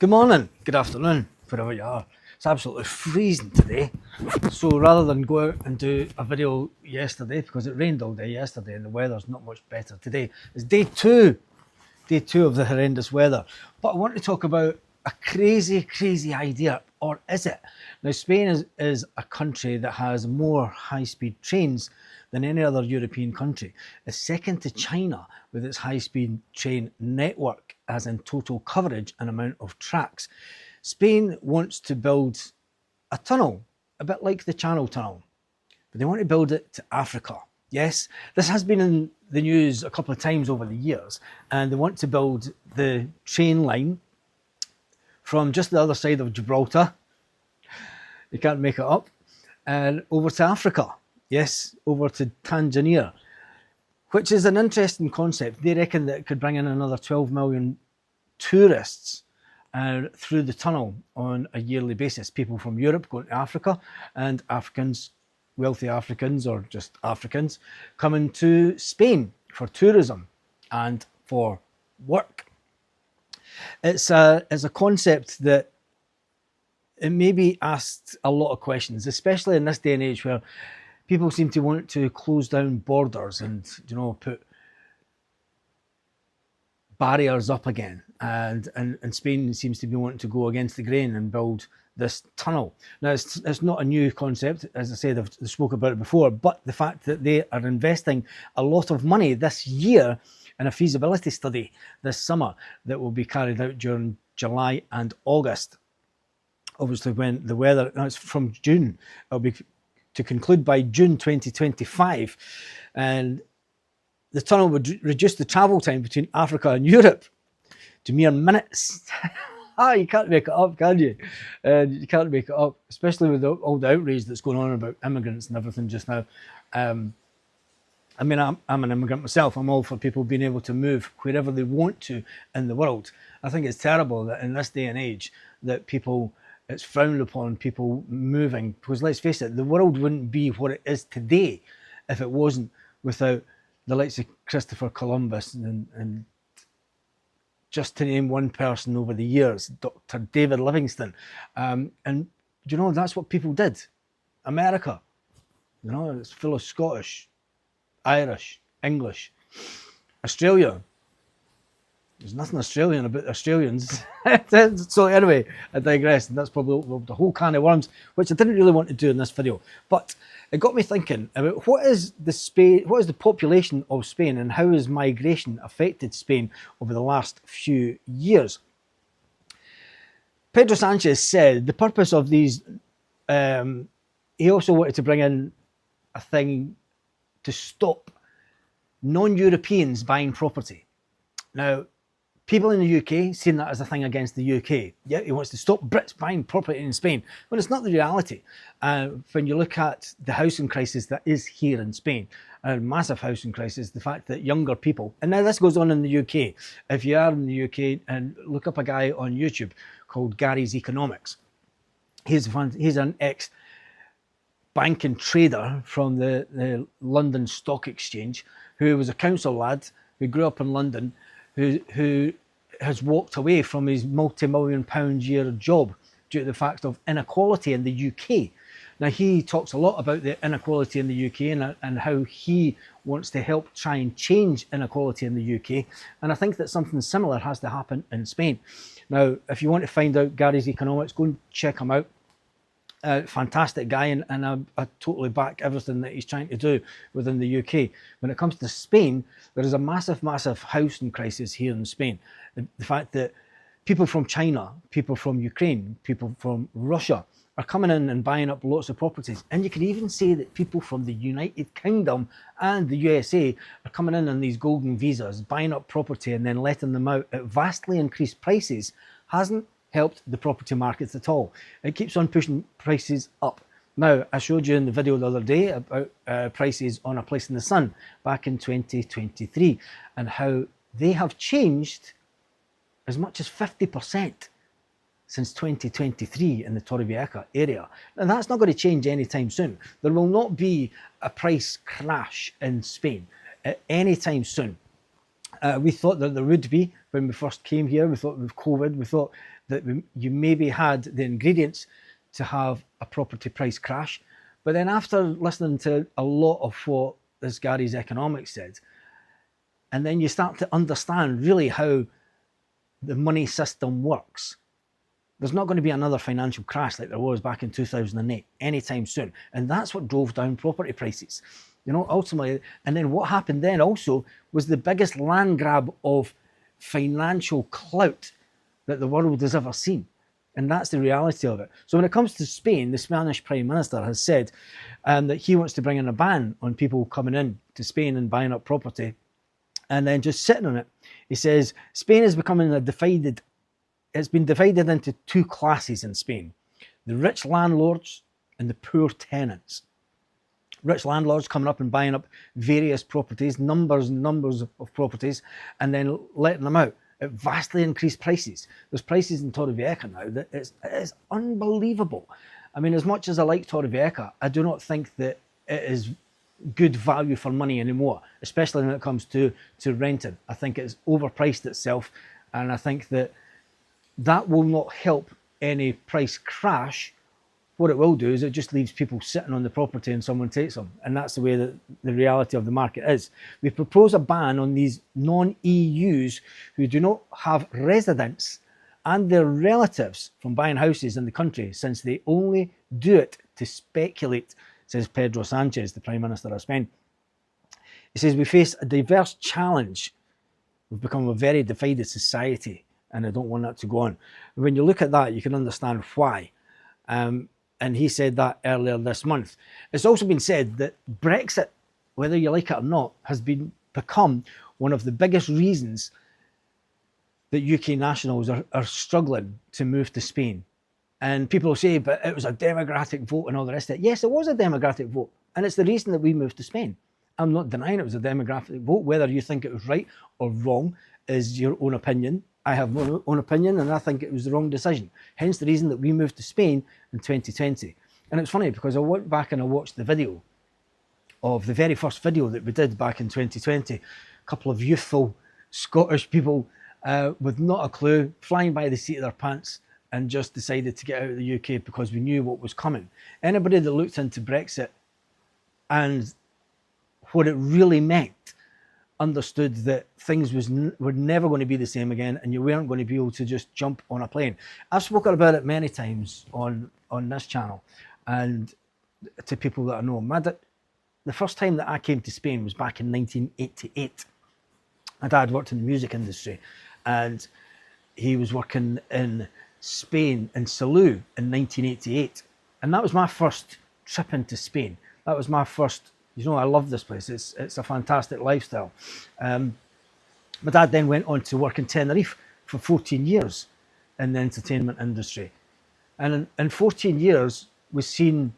Good morning, good afternoon, wherever you are. It's absolutely freezing today. So rather than go out and do a video yesterday, because it rained all day yesterday and the weather's not much better today, it's day two of the horrendous weather. But I want to talk about a crazy idea, or is it? Now, Spain is a country that has more high-speed trains than any other European country. It's second to China with its high-speed train network, as in total coverage and amount of tracks. Spain wants to build a tunnel, a bit like the Channel Tunnel, but they want to build it to Africa. Yes, this has been in the news a couple of times over the years, and they want to build the train line from just the other side of Gibraltar, you can't make it up, and over to Africa. Yes, over to Tanzania, which is an interesting concept. They reckon that it could bring in another 12 million tourists through the tunnel on a yearly basis. People from Europe going to Africa, and Africans, wealthy Africans or just Africans, coming to Spain for tourism and for work. It's a concept that it maybe asked a lot of questions, especially in this day and age where people seem to want to close down borders and, you know, put barriers up again. And Spain seems to be wanting to go against the grain and build this tunnel. Now, it's not a new concept. As I said, I've spoke about it before, but the fact that they are investing a lot of money this year in a feasibility study this summer that will be carried out during July and August. Obviously, when the weather, now it's from June, it'll be to conclude by June 2025. And the tunnel would reduce the travel time between Africa and Europe to mere minutes. You can't make it up, can you? You can't make it up, especially with all the outrage that's going on about immigrants and everything just now. I mean, I'm an immigrant myself. I'm all for people being able to move wherever they want to in the world. I think it's terrible that in this day and age that it's frowned upon people moving, because let's face it, the world wouldn't be what it is today if it wasn't without the likes of Christopher Columbus and just to name one person over the years, Dr. David Livingstone. And, you know, that's what people did. America, you know, it's full of Scottish, Irish, English. Australia, there's nothing Australian about Australians. So anyway, I digress, and that's probably the whole can of worms, which I didn't really want to do in this video. But it got me thinking about what is the population of Spain, and how has migration affected Spain over the last few years. Pedro Sanchez said the purpose of these, he also wanted to bring in a thing to stop non-Europeans buying property. Now, people in the UK seen that as a thing against the UK. Yeah, he wants to stop Brits buying property in Spain. Well, it's not the reality. When you look at the housing crisis that is here in Spain, a massive housing crisis, the fact that younger people, and now this goes on in the UK. If you are in the UK, and look up a guy on YouTube called Gary's Economics. He's an ex-banking trader from the London Stock Exchange, who was a council lad who grew up in London, who has walked away from his multi-million-pound year job due to the fact of inequality in the UK. Now, he talks a lot about the inequality in the UK and how he wants to help try and change inequality in the UK. And I think that something similar has to happen in Spain. Now, if you want to find out Gary's Economics, go and check him out. Fantastic guy, and I totally back everything that he's trying to do within the UK. When it comes to Spain, there is a massive housing crisis here in Spain. The fact that people from China, people from Ukraine, people from Russia are coming in and buying up lots of properties. And you could even say that people from the United Kingdom and the USA are coming in on these golden visas, buying up property and then letting them out at vastly increased prices. Hasn't helped the property markets at all. It keeps on pushing prices up. Now, I showed you in the video the other day about prices on A Place in the Sun back in 2023 and how they have changed as much as 50% since 2023 in the Torrevieja area. And that's not going to change anytime soon. There will not be a price crash in Spain anytime soon. We thought that there would be when we first came here. We thought with COVID, we thought that you maybe had the ingredients to have a property price crash. But then after listening to a lot of what this Gary's economics said, and then you start to understand really how the money system works, there's not going to be another financial crash like there was back in 2008 anytime soon. And that's what drove down property prices, ultimately. And then what happened then also was the biggest land grab of financial clout that the world has ever seen. And that's the reality of it. So when it comes to Spain, the Spanish Prime Minister has said that he wants to bring in a ban on people coming in to Spain and buying up property and then just sitting on it. He says Spain is becoming it's been divided into two classes in Spain: the rich landlords and the poor tenants. Rich landlords coming up and buying up various properties, numbers and numbers of properties, and then letting them out at vastly increased prices. There's prices in Torrevieja now that it is unbelievable. I mean, as much as I like Torrevieja, I do not think that it is good value for money anymore, especially when it comes to renting. I think it's overpriced itself, and I think that will not help any price crash. What it will do is it just leaves people sitting on the property and someone takes them. And that's the way that the reality of the market is. We propose a ban on these non-EUs who do not have residents and their relatives from buying houses in the country, since they only do it to speculate, says Pedro Sanchez, the Prime Minister of Spain. He says, we face a diverse challenge. We've become a very divided society, and I don't want that to go on. When you look at that, you can understand why. And he said that earlier this month. It's also been said that Brexit, whether you like it or not, has become one of the biggest reasons that UK nationals are struggling to move to Spain. And people say, but it was a democratic vote and all the rest of it. Yes, it was a democratic vote. And it's the reason that we moved to Spain. I'm not denying it was a democratic vote. Whether you think it was right or wrong is your own opinion. I have my own opinion, and I think it was the wrong decision. Hence the reason that we moved to Spain in 2020. And it's funny because I went back and I watched the video of the very first video that we did back in 2020. A couple of youthful Scottish people with not a clue, flying by the seat of their pants, and just decided to get out of the UK because we knew what was coming. Anybody that looked into Brexit and what it really meant understood that things were never going to be the same again, and you weren't going to be able to just jump on a plane. I've spoken about it many times on this channel and to people that I know. The first time that I came to Spain was back in 1988. My dad worked in the music industry, and he was working in Spain in Salou in 1988. And that was my first trip into Spain. That was my first. I love this place. It's a fantastic lifestyle. My dad then went on to work in Tenerife for 14 years in the entertainment industry. And in 14 years, we've seen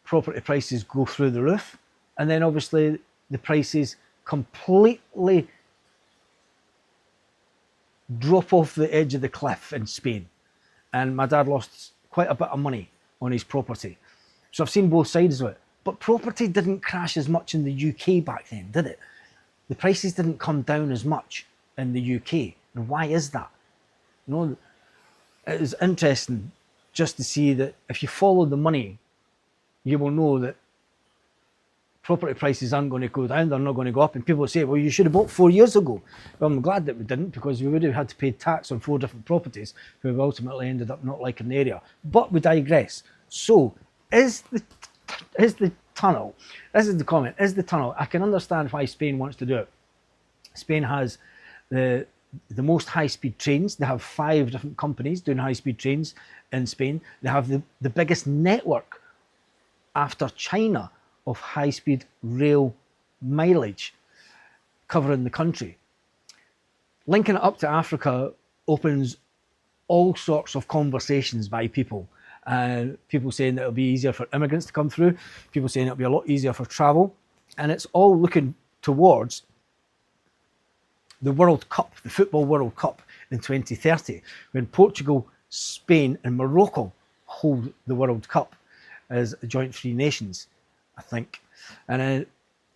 property prices go through the roof. And then obviously the prices completely drop off the edge of the cliff in Spain. And my dad lost quite a bit of money on his property. So I've seen both sides of it. But property didn't crash as much in the UK back then, did it? The prices didn't come down as much in the UK. And why is that? It is interesting just to see that if you follow the money, you will know that property prices aren't going to go down, they're not going to go up. And people say, well, you should have bought 4 years ago. Well, I'm glad that we didn't, because we would have had to pay tax on 4 different properties who ultimately ended up not liking the area. But we digress. So, is the tunnel, this is the comment, is the tunnel, I can understand why Spain wants to do it. Spain has the most high-speed trains. They have 5 different companies doing high-speed trains in Spain. They have the biggest network after China of high-speed rail mileage covering the country. Linking it up to Africa opens all sorts of conversations by people. People saying that it'll be easier for immigrants to come through, people saying it'll be a lot easier for travel, and it's all looking towards the World Cup, the Football World Cup in 2030, when Portugal, Spain and Morocco hold the World Cup as joint free nations, I think. And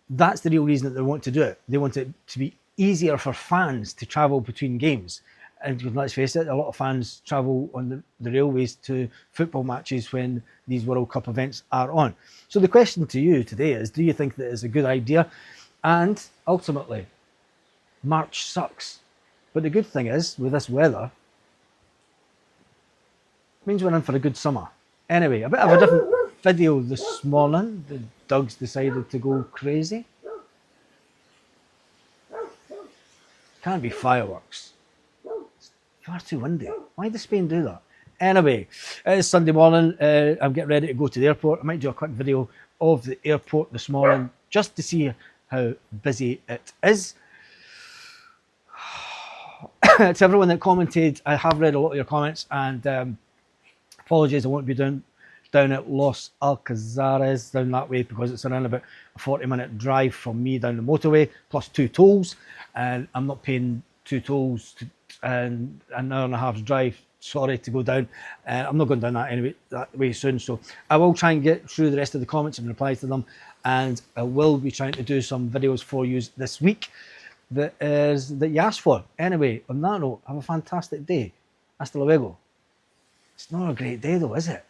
that's the real reason that they want to do it. They want it to be easier for fans to travel between games. And let's face it, a lot of fans travel on the railways to football matches when these World Cup events are on. So the question to you today is, do you think that is a good idea? And ultimately, March sucks. But the good thing is, with this weather, it means we're in for a good summer. Anyway, a bit of a different video this morning. The dogs decided to go crazy. Can't be fireworks. It's far too windy. Why does Spain do that? Anyway, it's Sunday morning. I'm getting ready to go to the airport. I might do a quick video of the airport this morning just to see how busy it is. To everyone that commented, I have read a lot of your comments, and apologies, I won't be down at Los Alcazares down that way because it's around about a 40-minute drive from me down the motorway, plus 2 tolls, and I'm not paying 2 tolls and an hour and a half's drive. Sorry to go down. I'm not going down that way soon, so I will try and get through the rest of the comments and reply to them, and I will be trying to do some videos for you this week that you asked for. Anyway, on that note, have a fantastic day. Hasta luego. It's not a great day though, is it?